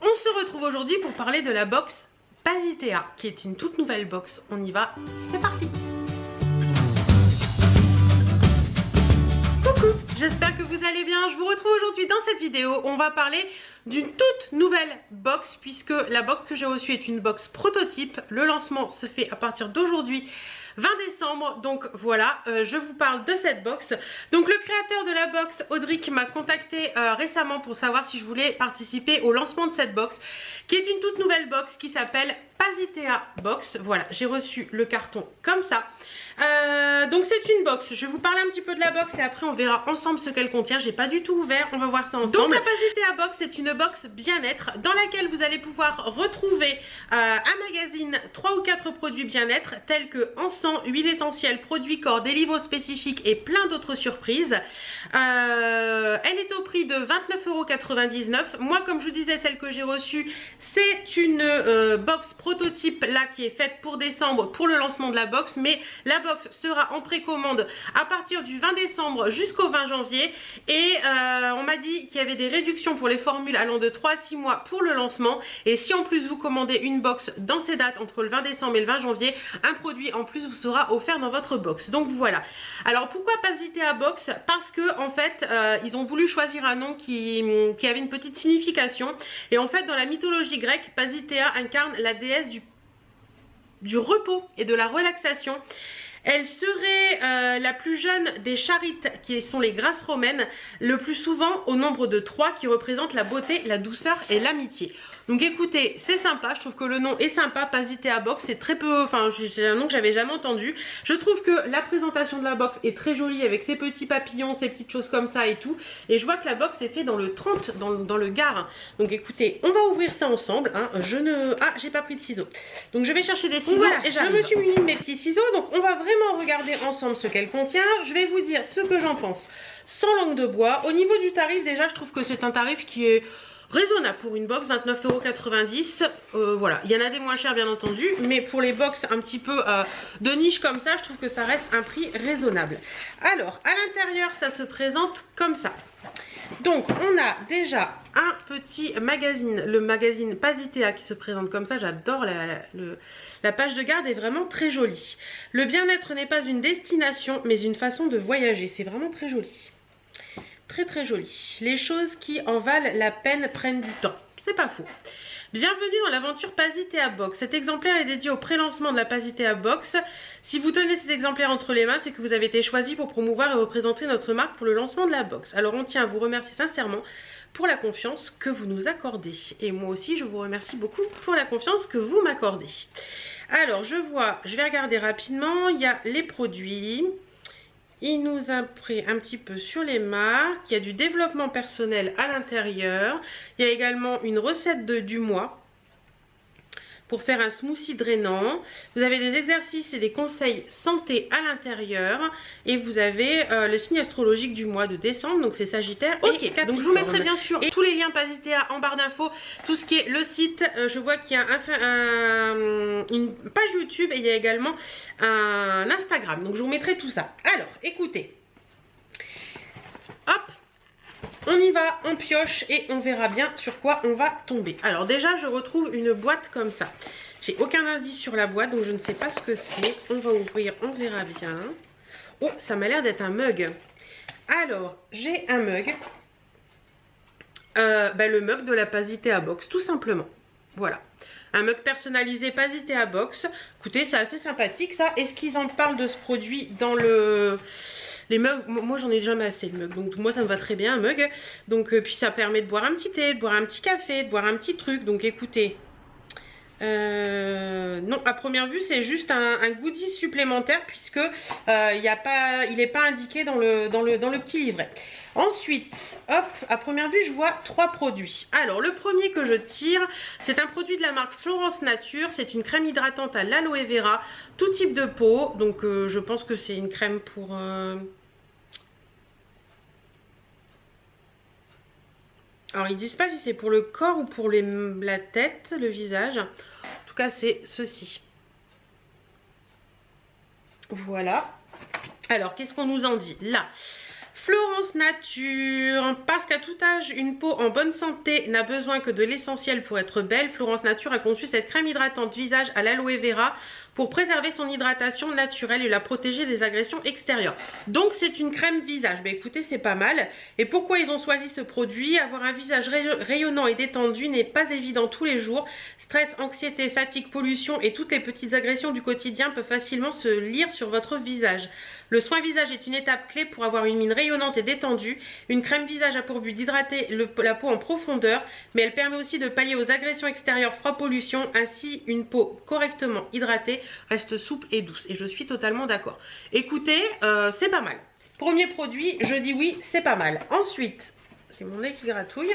On se retrouve aujourd'hui pour parler de la box Pasitea, qui est une toute nouvelle box. On y va, c'est parti. Coucou, j'espère que vous allez bien. Je vous retrouve aujourd'hui dans cette vidéo. On va parler d'une toute nouvelle box, puisque la box que j'ai reçue est une box prototype. Le lancement se fait à partir d'aujourd'hui, 20 décembre, donc voilà, je vous parle de cette box. Donc le créateur de la box, Audric, m'a contacté récemment pour savoir si je voulais participer au lancement de cette box, qui est une toute nouvelle box qui s'appelle Pasitea Box. Voilà, j'ai reçu le carton comme ça. Donc c'est une box, je vais vous parler un petit peu de la box et après on verra ensemble ce qu'elle contient. J'ai pas du tout ouvert, on va voir ça ensemble. Donc la Pasitea Box, c'est une box bien-être dans laquelle vous allez pouvoir retrouver un magazine, 3 ou 4 produits bien-être tels que encens, huile essentielle, produits corps, des livres spécifiques et plein d'autres surprises. Elle est au prix de 29,99 €. Moi, comme je vous disais, celle que j'ai reçue, c'est une box prototype là qui est faite pour décembre pour le lancement de la box, mais la box sera en précommande à partir du 20 décembre jusqu'au 20 janvier et on m'a dit qu'il y avait des réductions pour les formules allant de 3 à 6 mois pour le lancement, et si en plus vous commandez une box dans ces dates entre le 20 décembre et le 20 janvier, un produit en plus vous sera offert dans votre box. Donc voilà. Alors pourquoi Pasitea Box? Parce que en fait ils ont voulu choisir un nom qui avait une petite signification, et en fait dans la mythologie grecque, Pasitea incarne la déesse du repos et de la relaxation. Elle serait la plus jeune des charites, qui sont les grâces romaines, le plus souvent au nombre de 3, qui représentent la beauté, la douceur et l'amitié. Donc écoutez, c'est sympa, je trouve que le nom est sympa. Pasitea Box, c'est très peu, enfin c'est un nom que j'avais jamais entendu. Je trouve que la présentation de la box est très jolie avec ses petits papillons, ces petites choses comme ça et tout. Et je vois que la box est faite dans le 30, dans le Gard. Donc écoutez, on va ouvrir ça ensemble, hein. Ah, j'ai pas pris de ciseaux. Donc je vais chercher des ciseaux, voilà, et je me suis munie de mes petits ciseaux. Donc on va vraiment regarder ensemble ce qu'elle contient. Je vais vous dire ce que j'en pense sans langue de bois. Au niveau du tarif, déjà je trouve que c'est un tarif qui est raisonnable pour une box, 29,90 €. Voilà, il y en a des moins chers bien entendu, mais pour les box un petit peu de niche comme ça, je trouve que ça reste un prix raisonnable. Alors, à l'intérieur, ça se présente comme ça. Donc, on a déjà un petit magazine, le magazine Pasitea, qui se présente comme ça. J'adore la page de garde, est vraiment très jolie. Le bien-être n'est pas une destination, mais une façon de voyager. C'est vraiment très joli. Très très joli. Les choses qui en valent la peine prennent du temps. C'est pas faux. Bienvenue dans l'aventure Pasitea Box. Cet exemplaire est dédié au pré-lancement de la Pasitea Box. Si vous tenez cet exemplaire entre les mains, c'est que vous avez été choisi pour promouvoir et représenter notre marque pour le lancement de la box. Alors on tient à vous remercier sincèrement pour la confiance que vous nous accordez. Et moi aussi, je vous remercie beaucoup pour la confiance que vous m'accordez. Alors je vois, je vais regarder rapidement. Il y a les produits. Il nous a pris un petit peu sur les marques. Il y a du développement personnel à l'intérieur. Il y a également une recette du mois pour faire un smoothie drainant. Vous avez des exercices et des conseils santé à l'intérieur. Et vous avez le signe astrologique du mois de décembre. Donc c'est Sagittaire et Capricorne. Donc je vous mettrai bien sûr tous les liens Pasitea en barre d'infos. Tout ce qui est le site. Je vois qu'il y a une page YouTube et il y a également un Instagram. Donc je vous mettrai tout ça. Alors écoutez. Hop. On y va, on pioche et on verra bien sur quoi on va tomber. Alors déjà, je retrouve une boîte comme ça. J'ai aucun indice sur la boîte, donc je ne sais pas ce que c'est. On va ouvrir, on verra bien. Oh, ça m'a l'air d'être un mug. Alors, j'ai un mug. Le mug de la Pasitea Box, tout simplement. Voilà. Un mug personnalisé Pasitea Box. Écoutez, c'est assez sympathique ça. Est-ce qu'ils en parlent de ce produit dans les mugs? Moi j'en ai jamais assez de mugs, donc moi ça me va très bien un mug. Donc puis ça permet de boire un petit thé, de boire un petit café, de boire un petit truc. Donc écoutez, non, à première vue c'est juste un goodies supplémentaire, puisque il n'est pas indiqué dans le petit livret. Ensuite, hop, à première vue je vois 3 produits. Alors le premier que je tire, c'est un produit de la marque Florence Nature. C'est une crème hydratante à l'aloe vera, tout type de peau. Donc je pense que c'est une crème pour alors ils disent pas si c'est pour le corps ou pour la tête, le visage. En tout cas c'est ceci. Voilà. Alors qu'est-ce qu'on nous en dit là? Florence Nature, parce qu'à tout âge, une peau en bonne santé n'a besoin que de l'essentiel pour être belle. Florence Nature a conçu cette crème hydratante visage à l'aloe vera pour préserver son hydratation naturelle et la protéger des agressions extérieures. Donc c'est une crème visage. Mais écoutez, c'est pas mal. Et pourquoi ils ont choisi ce produit? Avoir un visage rayonnant et détendu n'est pas évident tous les jours. Stress, anxiété, fatigue, pollution et toutes les petites agressions du quotidien peuvent facilement se lire sur votre visage. Le soin visage est une étape clé pour avoir une mine rayonnante et détendue. Une crème visage a pour but d'hydrater la peau en profondeur, mais elle permet aussi de pallier aux agressions extérieures, froid, pollution. Ainsi, une peau correctement hydratée reste souple et douce. Et je suis totalement d'accord. Écoutez, c'est pas mal. Premier produit, je dis oui, c'est pas mal. Ensuite, j'ai mon nez qui gratouille.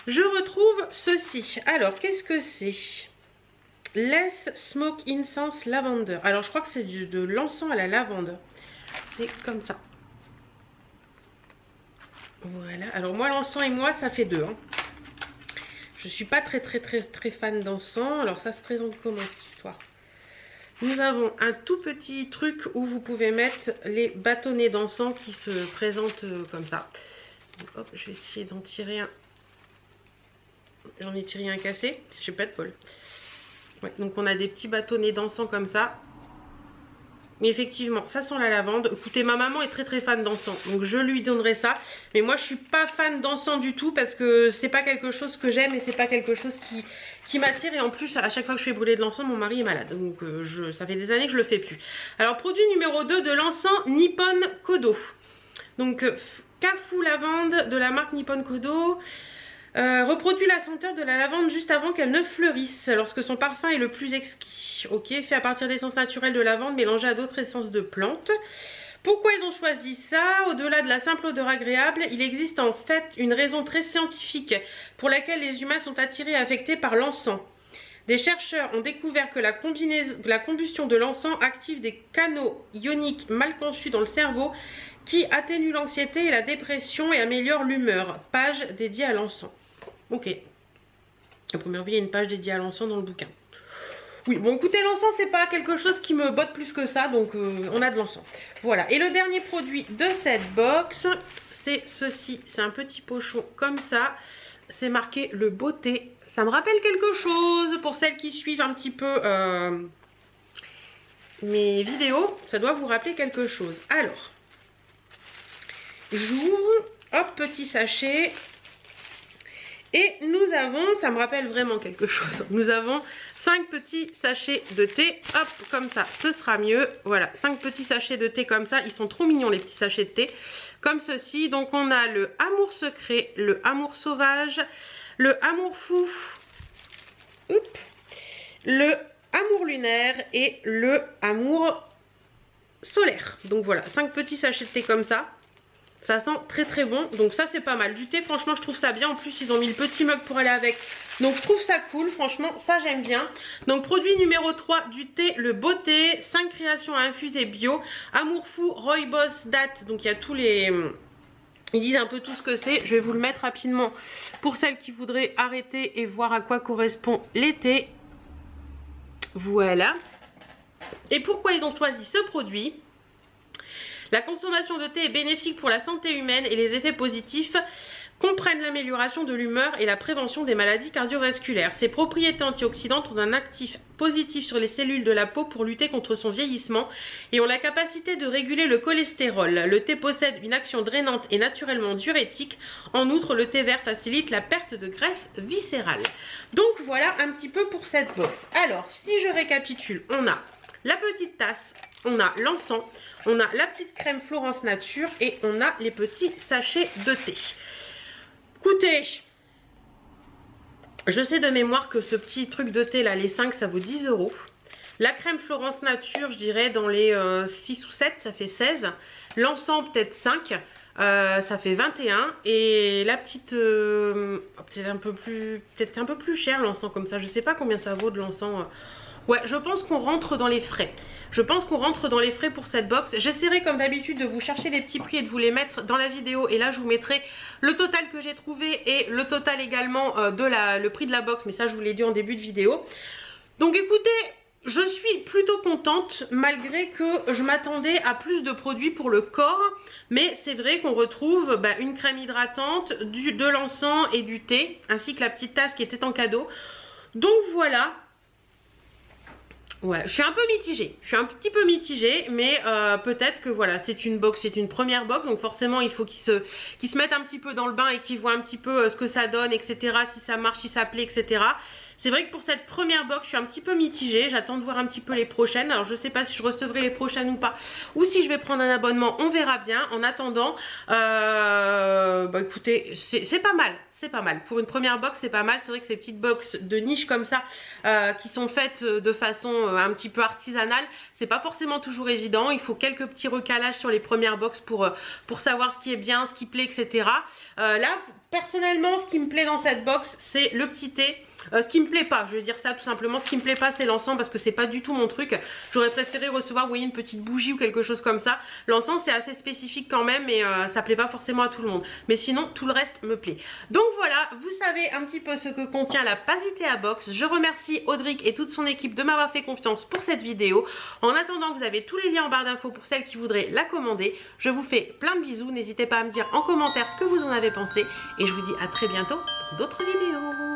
Je retrouve ceci. Alors, qu'est-ce que c'est? Less Smoke Incense Lavender. Alors, je crois que c'est de l'encens à la lavande. C'est comme ça. Voilà. Alors, moi, l'encens et moi, ça fait deux. Hein. Je suis pas très fan d'encens. Alors, ça se présente comment, cette histoire? Nous avons un tout petit truc où vous pouvez mettre les bâtonnets d'encens qui se présentent comme ça. Donc, hop, je vais essayer d'en tirer un. J'en ai tiré un cassé. J'ai pas de bol. Ouais, donc on a des petits bâtonnets d'encens comme ça. Mais effectivement, ça sent la lavande. Écoutez, ma maman est très fan d'encens, donc je lui donnerai ça. Mais moi, je suis pas fan d'encens du tout parce que c'est pas quelque chose que j'aime et c'est pas quelque chose qui m'attire. Et en plus, à chaque fois que je fais brûler de l'encens, mon mari est malade. Donc ça fait des années que je le fais plus. Alors, produit numéro 2 de l'encens Nippon Kodo. Donc, Kafu lavande de la marque Nippon Kodo. Reproduit la senteur de la lavande juste avant qu'elle ne fleurisse, lorsque son parfum est le plus exquis. Ok, fait à partir d'essences naturelles de lavande mélangées à d'autres essences de plantes. Pourquoi ils ont choisi ça? Au-delà de la simple odeur agréable, il existe en fait une raison très scientifique pour laquelle les humains sont attirés et affectés par l'encens. Des chercheurs ont découvert que la combustion de l'encens active des canaux ioniques mal conçus dans le cerveau qui atténuent l'anxiété et la dépression et améliorent l'humeur. Page dédiée à l'encens. Ok. À première vue, il y a une page dédiée à l'encens dans le bouquin. Oui, bon écoutez, l'encens, c'est pas quelque chose qui me botte plus que ça, donc on a de l'encens. Voilà, et le dernier produit de cette box, c'est ceci. C'est un petit pochon comme ça. C'est marqué le beauté. Ça me rappelle quelque chose pour celles qui suivent un petit peu mes vidéos. Ça doit vous rappeler quelque chose. Alors, j'ouvre, hop, petit sachet. Et nous avons, ça me rappelle vraiment quelque chose, nous avons 5 petits sachets de thé, hop, comme ça, ce sera mieux. Voilà, 5 petits sachets de thé comme ça, ils sont trop mignons les petits sachets de thé, comme ceci. Donc on a le amour secret, le amour sauvage, le amour fou, le amour lunaire et le amour solaire. Donc voilà, 5 petits sachets de thé comme ça. Ça sent très bon, donc ça c'est pas mal. Du thé, franchement je trouve ça bien. En plus ils ont mis le petit mug pour aller avec, donc je trouve ça cool, franchement ça j'aime bien. Donc produit numéro 3 du thé, le beauté, 5 créations à infuser bio, amour fou, rooibos, date. Donc il y a tous les... Ils disent un peu tout ce que c'est. Je vais vous le mettre rapidement pour celles qui voudraient arrêter et voir à quoi correspond l'été. Voilà. Et pourquoi ils ont choisi ce produit? La consommation de thé est bénéfique pour la santé humaine et les effets positifs comprennent l'amélioration de l'humeur et la prévention des maladies cardiovasculaires. Ses propriétés antioxydantes ont un actif positif sur les cellules de la peau pour lutter contre son vieillissement et ont la capacité de réguler le cholestérol. Le thé possède une action drainante et naturellement diurétique. En outre, le thé vert facilite la perte de graisse viscérale. Donc voilà un petit peu pour cette box. Alors, si je récapitule, on a la petite tasse, on a l'encens, on a la petite crème Florence Nature et on a les petits sachets de thé. Écoutez, je sais de mémoire que ce petit truc de thé là, les 5 ça vaut 10 €. La crème Florence Nature, je dirais dans les 6 ou 7, ça fait 16. L'encens peut-être 5, ça fait 21. Et la petite, peut-être un peu plus cher l'encens comme ça. Je sais pas combien ça vaut de l'encens. Ouais, je pense qu'on rentre dans les frais. Je pense qu'on rentre dans les frais pour cette box. J'essaierai comme d'habitude de vous chercher les petits prix et de vous les mettre dans la vidéo. Et là, je vous mettrai le total que j'ai trouvé et le total également le prix de la box. Mais ça, je vous l'ai dit en début de vidéo. Donc écoutez, je suis plutôt contente malgré que je m'attendais à plus de produits pour le corps. Mais c'est vrai qu'on retrouve une crème hydratante, de l'encens et du thé, ainsi que la petite tasse qui était en cadeau. Donc voilà. Ouais, je suis un peu mitigée, je suis un petit peu mitigée, mais peut-être que voilà, c'est une box, c'est une première box, donc forcément il faut qu'ils se mettent un petit peu dans le bain et qu'ils voient un petit peu ce que ça donne, etc., si ça marche, si ça plaît, etc. C'est vrai que pour cette première box, je suis un petit peu mitigée, j'attends de voir un petit peu les prochaines, alors je sais pas si je recevrai les prochaines ou pas, ou si je vais prendre un abonnement, on verra bien. En attendant, écoutez, c'est pas mal. C'est pas mal. Pour une première box, c'est pas mal. C'est vrai que ces petites box de niche comme ça, qui sont faites de façon un petit peu artisanale, c'est pas forcément toujours évident. Il faut quelques petits recalages sur les premières box pour savoir ce qui est bien, ce qui plaît, etc. Là, personnellement, ce qui me plaît dans cette box, c'est le petit thé. Ce qui me plaît pas, je vais dire ça tout simplement, ce qui me plaît pas c'est l'encens parce que c'est pas du tout mon truc. J'aurais préféré recevoir, vous voyez, une petite bougie ou quelque chose comme ça. L'encens c'est assez spécifique quand même et ça plaît pas forcément à tout le monde. Mais sinon tout le reste me plaît. Donc voilà, vous savez un petit peu ce que contient la Pasitea Box. Je remercie Audric et toute son équipe de m'avoir fait confiance pour cette vidéo. En attendant, vous avez tous les liens en barre d'infos pour celles qui voudraient la commander. Je vous fais plein de bisous, n'hésitez pas à me dire en commentaire ce que vous en avez pensé. Et je vous dis à très bientôt dans d'autres vidéos.